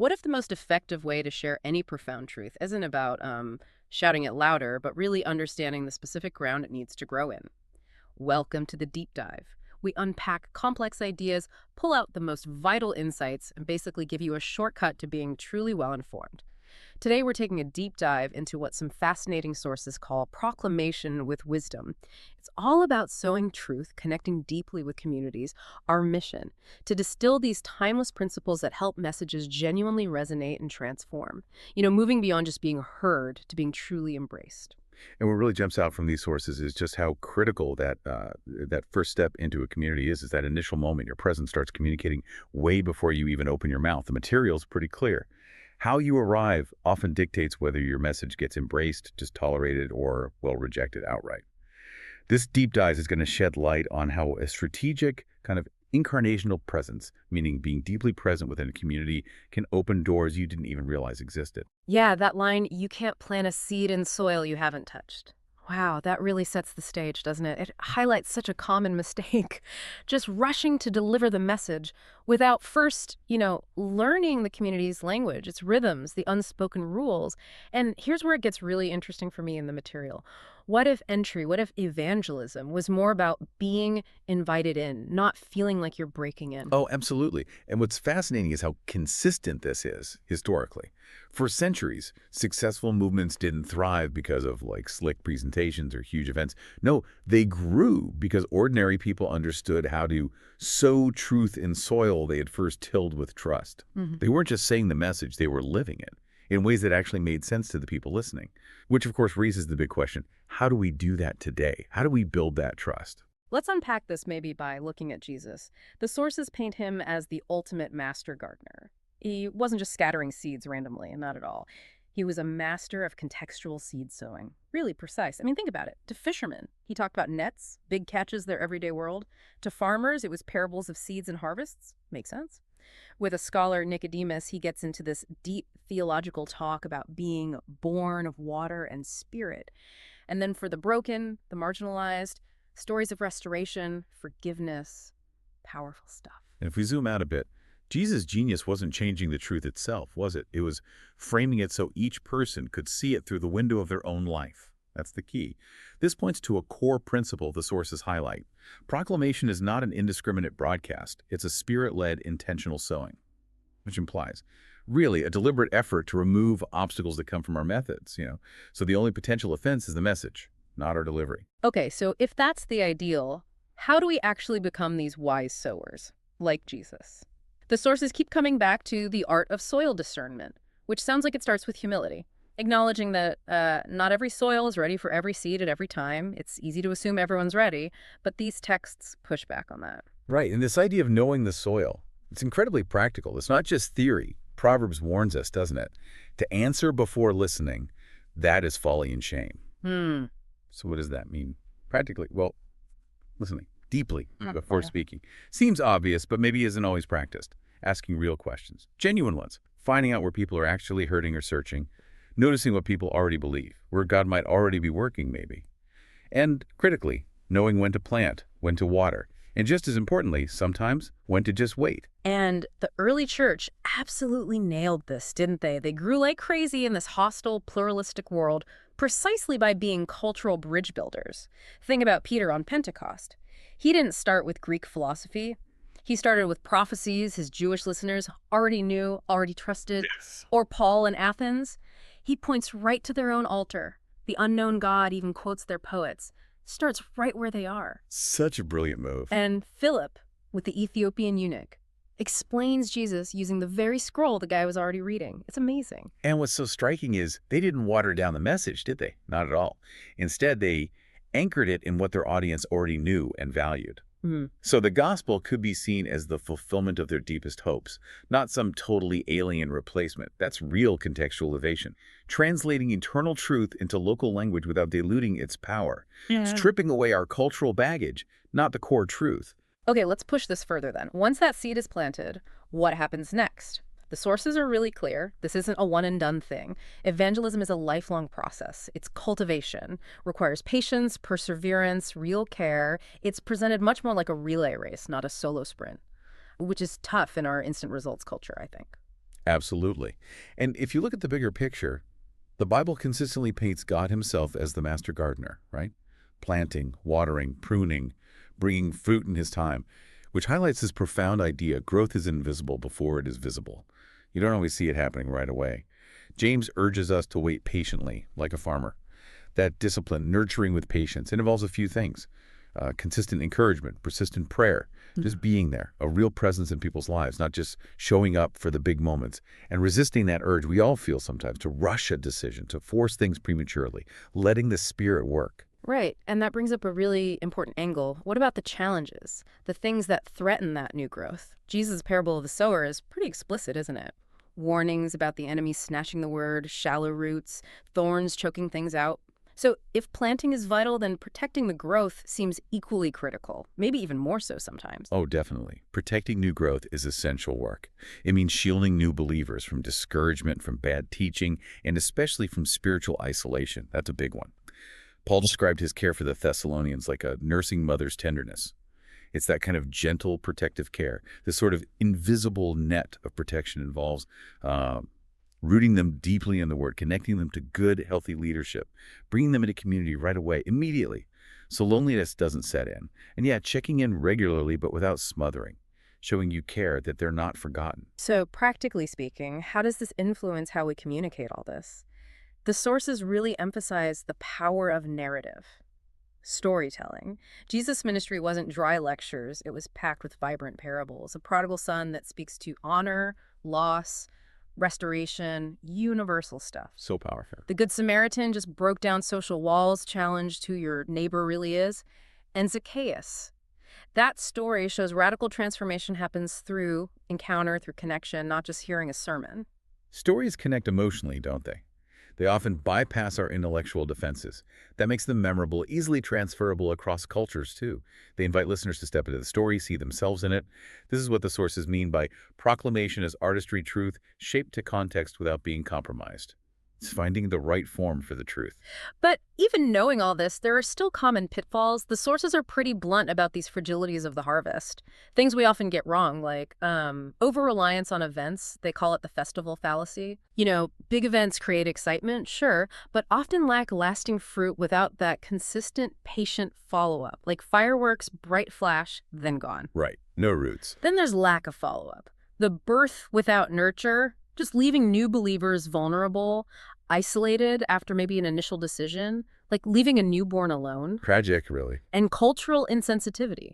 What if the most effective way to share any profound truth isn't about shouting it louder, but really understanding the specific ground it needs to grow in? Welcome to the deep dive. We unpack complex ideas, pull out the most vital insights, and basically give you a shortcut to being truly well informed. Today, we're taking a deep dive into what some fascinating sources call proclamation with wisdom. It's all about sowing truth, connecting deeply with communities, our mission, to distill these timeless principles that help messages genuinely resonate and transform. Moving beyond just being heard to being truly embraced. And what really jumps out from these sources is just how critical that first step into a community is that initial moment. Your presence starts communicating way before you even open your mouth. The material's pretty clear. How you arrive often dictates whether your message gets embraced, just tolerated, or, well, rejected outright. This deep dive is going to shed light on how a strategic kind of incarnational presence, meaning being deeply present within a community, can open doors you didn't even realize existed. Yeah, that line, you can't plant a seed in soil you haven't touched. Wow, that really sets the stage, doesn't it? It highlights such a common mistake. Just rushing to deliver the message without first, learning the community's language, its rhythms, the unspoken rules. And here's where it gets really interesting for me in the material. What if evangelism was more about being invited in, not feeling like you're breaking in? Oh, absolutely. And what's fascinating is how consistent this is historically. For centuries, successful movements didn't thrive because of slick presentations or huge events. No, they grew because ordinary people understood how to sow truth in soil they had first tilled with trust. They weren't just saying the message, they were living it in ways that actually made sense to the people listening, which of course raises the big question, how do we do that today? How do we build that trust? Let's unpack this maybe by looking at Jesus. The sources paint him as the ultimate master gardener. He wasn't just scattering seeds randomly, not at all. He was a master of contextual seed sowing. Really precise. I mean, think about it. To fishermen, he talked about nets, big catches, their everyday world. To farmers, it was parables of seeds and harvests. Makes sense. With a scholar, Nicodemus, he gets into this deep theological talk about being born of water and spirit. And then for the broken, the marginalized, stories of restoration, forgiveness, powerful stuff. And if we zoom out a bit, Jesus' genius wasn't changing the truth itself, was it? It was framing it so each person could see it through the window of their own life. That's the key. This points to a core principle the sources highlight. Proclamation is not an indiscriminate broadcast. It's a spirit-led intentional sowing, which implies really a deliberate effort to remove obstacles that come from our methods, So the only potential offense is the message, not our delivery. Okay, so if that's the ideal, how do we actually become these wise sowers, like Jesus? The sources keep coming back to the art of soil discernment, which sounds like it starts with humility. Acknowledging that not every soil is ready for every seed at every time. It's easy to assume everyone's ready, but these texts push back on that. Right, and this idea of knowing the soil, it's incredibly practical. It's not just theory. Proverbs warns us, doesn't it? To answer before listening, that is folly and shame. So what does that mean? Practically, well, listening deeply before speaking. Seems obvious, but maybe isn't always practiced. Asking real questions, genuine ones. Finding out where people are actually hurting or searching. Noticing what people already believe, where God might already be working maybe. And critically, knowing when to plant, when to water, and just as importantly, sometimes, when to just wait. And the early church absolutely nailed this, didn't they? They grew like crazy in this hostile, pluralistic world precisely by being cultural bridge builders. Think about Peter on Pentecost. He didn't start with Greek philosophy. He started with prophecies his Jewish listeners already knew, already trusted. Yes. Or Paul in Athens. He points right to their own altar. The unknown God even quotes their poets. Starts right where they are. Such a brilliant move. And Philip, with the Ethiopian eunuch, explains Jesus using the very scroll the guy was already reading. It's amazing. And what's so striking is they didn't water down the message, did they? Not at all. Instead, they anchored it in what their audience already knew and valued. So the gospel could be seen as the fulfillment of their deepest hopes, not some totally alien replacement. That's real contextualization, translating eternal truth into local language without diluting its power, stripping away our cultural baggage, not the core truth. Okay, let's push this further then. Once that seed is planted, what happens next? The sources are really clear. This isn't a one-and-done thing. Evangelism is a lifelong process. It's cultivation, requires patience, perseverance, real care. It's presented much more like a relay race, not a solo sprint, which is tough in our instant results culture, I think. Absolutely. And if you look at the bigger picture, the Bible consistently paints God himself as the master gardener, right? Planting, watering, pruning, bringing fruit in his time, which highlights this profound idea: growth is invisible before it is visible. You don't always see it happening right away. James urges us to wait patiently, like a farmer. That discipline, nurturing with patience, it involves a few things. Consistent encouragement, persistent prayer, just being there, a real presence in people's lives, not just showing up for the big moments, and resisting that urge we all feel sometimes to rush a decision, to force things prematurely, letting the Spirit work. Right, and that brings up a really important angle. What about the challenges, the things that threaten that new growth? Jesus' parable of the sower is pretty explicit, isn't it? Warnings about the enemy snatching the word, shallow roots, thorns choking things out. So if planting is vital, then protecting the growth seems equally critical, maybe even more so sometimes. Oh, definitely. Protecting new growth is essential work. It means shielding new believers from discouragement, from bad teaching, and especially from spiritual isolation. That's a big one. Paul described his care for the Thessalonians like a nursing mother's tenderness. It's that kind of gentle, protective care. This sort of invisible net of protection involves rooting them deeply in the Word, connecting them to good, healthy leadership, bringing them into community right away, immediately, so loneliness doesn't set in. And yeah, checking in regularly but without smothering, showing you care, that they're not forgotten. So practically speaking, how does this influence how we communicate all this? The sources really emphasize the power of narrative, storytelling. Jesus' ministry wasn't dry lectures, it was packed with vibrant parables. A prodigal son that speaks to honor, loss, restoration, universal stuff. So powerful. The Good Samaritan just broke down social walls, challenged who your neighbor really is. And Zacchaeus. That story shows radical transformation happens through encounter, through connection, not just hearing a sermon. Stories connect emotionally, don't they? They often bypass our intellectual defenses. That makes them memorable, easily transferable across cultures, too. They invite listeners to step into the story, see themselves in it. This is what the sources mean by proclamation as artistry truth, shaped to context without being compromised. It's finding the right form for the truth. But even knowing all this, there are still common pitfalls. The sources are pretty blunt about these fragilities of the harvest. Things we often get wrong, like over-reliance on events. They call it the festival fallacy. You know, big events create excitement, sure, but often lack lasting fruit without that consistent, patient follow-up. Like fireworks, bright flash, then gone. Right. No roots. Then there's lack of follow-up. The birth without nurture, just leaving new believers vulnerable, isolated after maybe an initial decision, like leaving a newborn alone. Tragic, really. And cultural insensitivity,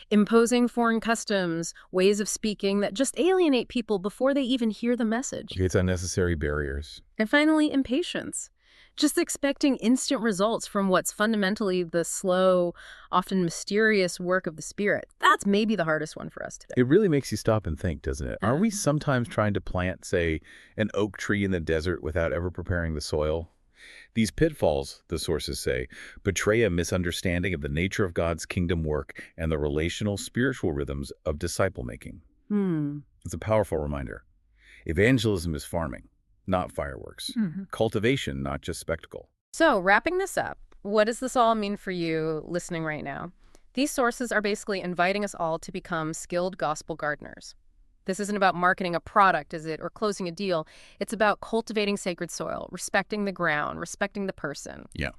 imposing foreign customs, ways of speaking that just alienate people before they even hear the message. It's unnecessary barriers. And finally, impatience. Just expecting instant results from what's fundamentally the slow, often mysterious work of the Spirit. That's maybe the hardest one for us today. It really makes you stop and think, doesn't it? Are we sometimes trying to plant, say, an oak tree in the desert without ever preparing the soil? These pitfalls, the sources say, betray a misunderstanding of the nature of God's kingdom work and the relational, spiritual rhythms of disciple-making. It's a powerful reminder. Evangelism is farming, not fireworks. Cultivation, not just spectacle. So, wrapping this up, what does this all mean for you listening right now? These sources are basically inviting us all to become skilled gospel gardeners. This isn't about marketing a product, is it, or closing a deal. It's about cultivating sacred soil, respecting the ground, respecting the person. Yeah.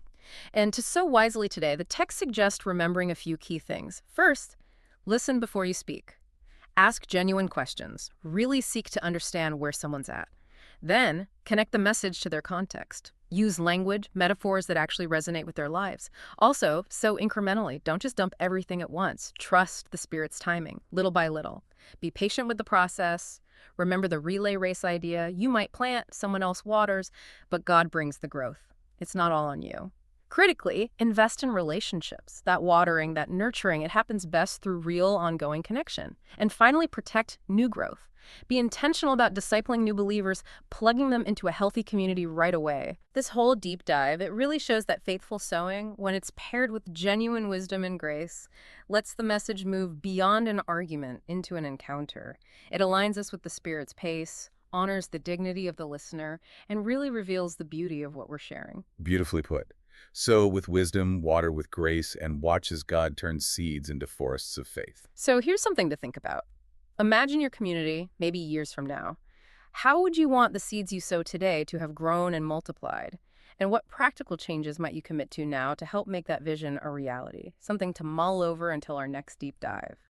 And to sow wisely today, the text suggests remembering a few key things. First, listen before you speak. Ask genuine questions. Really seek to understand where someone's at. Then, connect the message to their context. Use language, metaphors that actually resonate with their lives. Also, sow incrementally. Don't just dump everything at once. Trust the Spirit's timing, little by little. Be patient with the process. Remember the relay race idea. You might plant, someone else waters, but God brings the growth. It's not all on you. Critically, invest in relationships. That watering, that nurturing, it happens best through real, ongoing connection. And finally, protect new growth. Be intentional about discipling new believers, plugging them into a healthy community right away. This whole deep dive, it really shows that faithful sowing, when it's paired with genuine wisdom and grace, lets the message move beyond an argument into an encounter. It aligns us with the Spirit's pace, honors the dignity of the listener, and really reveals the beauty of what we're sharing. Beautifully put. Sow with wisdom, water with grace, and watch as God turns seeds into forests of faith. So here's something to think about. Imagine your community, maybe years from now. How would you want the seeds you sow today to have grown and multiplied? And what practical changes might you commit to now to help make that vision a reality? Something to mull over until our next deep dive.